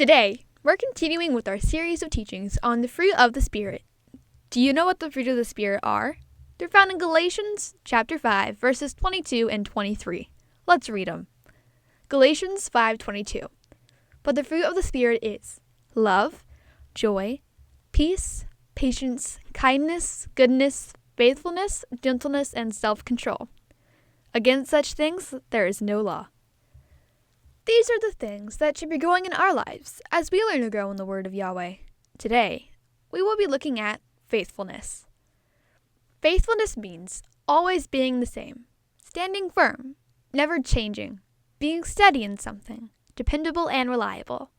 Today, we're continuing with our series of teachings on the fruit of the Spirit. Do you know what the fruit of the Spirit are? They're found in Galatians chapter 5, verses 22 and 23. Let's read them. Galatians 5:22. But the fruit of the Spirit is love, joy, peace, patience, kindness, goodness, faithfulness, gentleness, and self-control. Against such things there is no law. These are the things that should be growing in our lives as we learn to grow in the Word of Yahweh. Today, we will be looking at faithfulness. Faithfulness means always being the same, standing firm, never changing, being steady in something, dependable and reliable.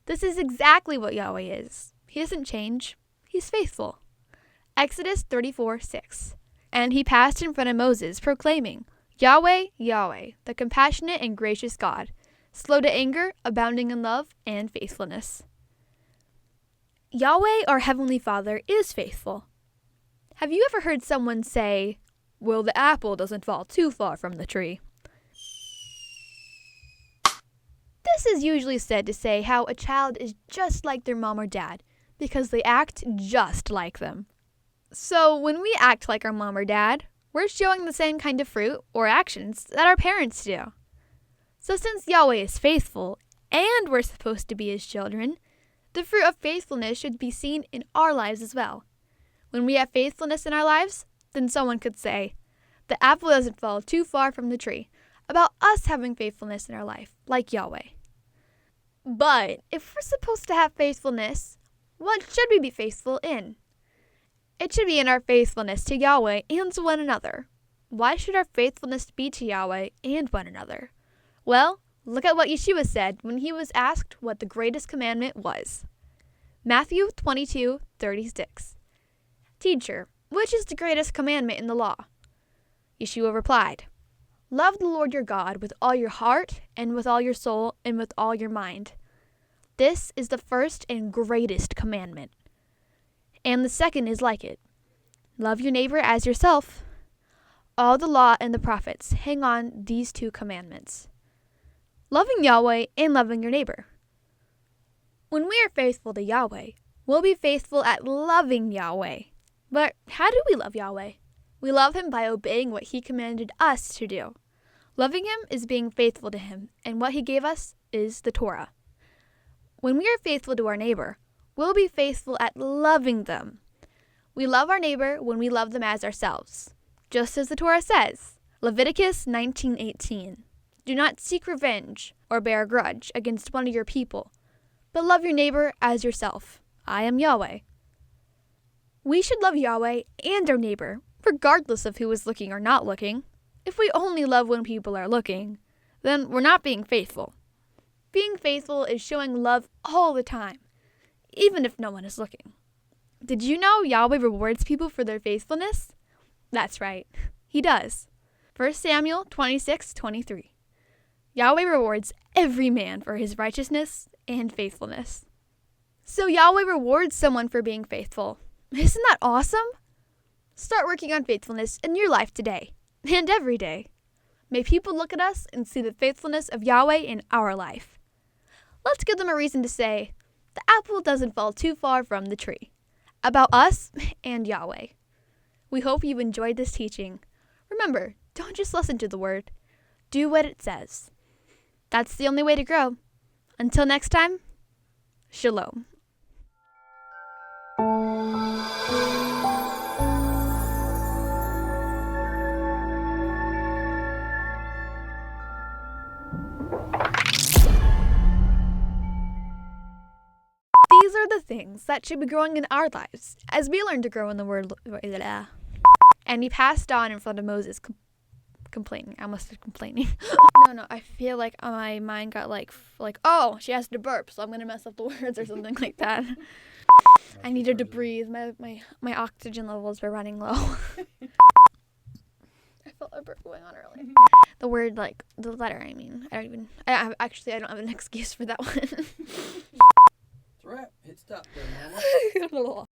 This is exactly what Yahweh is. He doesn't change. He's faithful. Exodus 34:6. And he passed in front of Moses, proclaiming, Yahweh, Yahweh, the compassionate and gracious God, slow to anger, abounding in love and faithfulness. Yahweh, our Heavenly Father, is faithful. Have you ever heard someone say, well, the apple doesn't fall too far from the tree? This is usually said to say how a child is just like their mom or dad because they act just like them. So when we act like our mom or dad, we're showing the same kind of fruit or actions that our parents do. So since Yahweh is faithful and we're supposed to be his children, the fruit of faithfulness should be seen in our lives as well. When we have faithfulness in our lives, then someone could say, the apple doesn't fall too far from the tree, about us having faithfulness in our life, like Yahweh. But if we're supposed to have faithfulness, what should we be faithful in? It should be in our faithfulness to Yahweh and to one another. Why should our faithfulness be to Yahweh and one another? Well, look at what Yeshua said when he was asked what the greatest commandment was. Matthew 22:36. Teacher, which is the greatest commandment in the law? Yeshua replied, love the Lord your God with all your heart and with all your soul and with all your mind. This is the first and greatest commandment. And the second is like it. Love your neighbor as yourself. All the law and the prophets hang on these two commandments. Loving Yahweh and loving your neighbor. When we are faithful to Yahweh, we'll be faithful at loving Yahweh. But how do we love Yahweh? We love him by obeying what he commanded us to do. Loving him is being faithful to him, and what he gave us is the Torah. When we are faithful to our neighbor, we'll be faithful at loving them. We love our neighbor when we love them as ourselves. Just as the Torah says, Leviticus 19:18, do not seek revenge or bear a grudge against one of your people, but love your neighbor as yourself. I am Yahweh. We should love Yahweh and our neighbor, regardless of who is looking or not looking. If we only love when people are looking, then we're not being faithful. Being faithful is showing love all the time, even if no one is looking. Did you know Yahweh rewards people for their faithfulness? That's right, he does. 1 Samuel 26:23. Yahweh rewards every man for his righteousness and faithfulness. So Yahweh rewards someone for being faithful. Isn't that awesome? Start working on faithfulness in your life today and every day. May people look at us and see the faithfulness of Yahweh in our life. Let's give them a reason to say, the apple doesn't fall too far from the tree. About us and Yahweh. We hope you enjoyed this teaching. Remember, don't just listen to the word. Do what it says. That's the only way to grow. Until next time, Shalom. These are the things that should be growing in our lives as we learn to grow in the word. And he passed on in front of Moses, complaining. I almost said complaining. No, I feel like my mind got like, oh, she has to burp, so I'm going to mess up the words or something like that. I needed to breathe. My oxygen levels were running low. I felt a burp going on earlier. The word, the letter, I don't have an excuse for that one. It's a wrap. Hit stop there, Mama.